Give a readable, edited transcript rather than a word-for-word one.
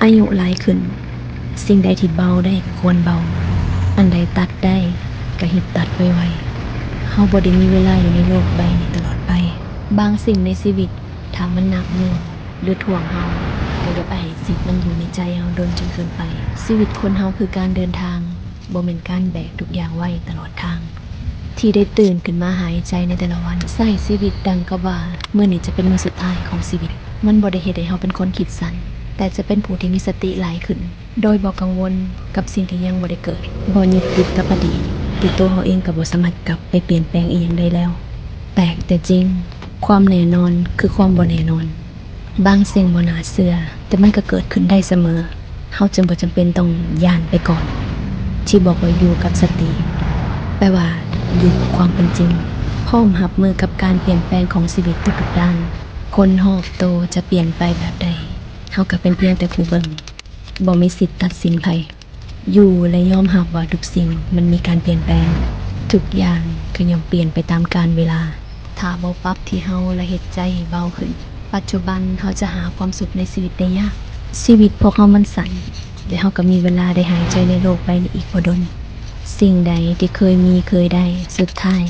อายุหลายขึ้นสิ่งใดที่เบาได้ก็ควรเบาอันใดตัดได้ก็รีบตัดไวๆเฮาบ่ได้มีเวลาอยู่ในโลกใบนี้ตลอดไปบางสิ่งในชีวิตถ้ามันหนักมือหรือถ่วงเฮาก็อย่าไปให้จิตมันอยู่ในใจเฮาโดนจนเกินไปชีวิตคนเฮาคือการเดินทางบ่แม่นการแบกทุกอย่างไว้ตลอดทางที่ได้ตื่นขึ้นมาหายใจในแต่ละวันใช้ชีวิตดังกับว่ามื้อนี้จะเป็นมื้อสุดท้ายของชีวิตมันบ่ได้เฮ็ดให้เฮาเป็นคนคิดสั้นแต่จะเป็นผู้ที่มีสติหลายขึ้นโดยบ่กังวลกับสิ่งที่ยังบ่ได้เกิดบ่ยึดติดกับอดีตที่ตัวเฮาเองก็บ่สามารถกลับไปเปลี่ยนแปลงอีหยังได้แล้วแปลกแต่จริงความแน่นอนคือความบ่แน่นอนบางสิ่งบ่น่าเชื่อแต่มันก็เกิดขึ้นได้เสมอเฮาจึงบ่จำเป็นต้องย้านไปก่อนที่บอกว่าอยู่กับสติแปลว่าอยู่กับความเป็นจริงพร้อมรับมือกับการเปลี่ยนแปลงของชีวิตทุกๆด้านคนรอบตัวจะเปลี่ยนไปแบบใดเฮาก็เป็นเพียงแต่ผู้เบิ่งบ่มีสิทธิ์ตัดสินไผอยู่และยอมรับว่าทุกสิ่งมันมีการเปลี่ยนแปลงทุกอย่างก็ย่อมเปลี่ยนไปตามกาลเวลาถ้าบ่ปรับที่เฮาและเฮ็ดใจให้เบาขึ้นปัจจุบันเฮาจะหาความสุขในชีวิตได้ยากชีวิตพวกเฮามันสั้นและเฮาก็มีเวลาได้หายใจในโลกใบนี้อีกบ่ดนสิ่งใดที่เคยมีเคยได้สุดท้าย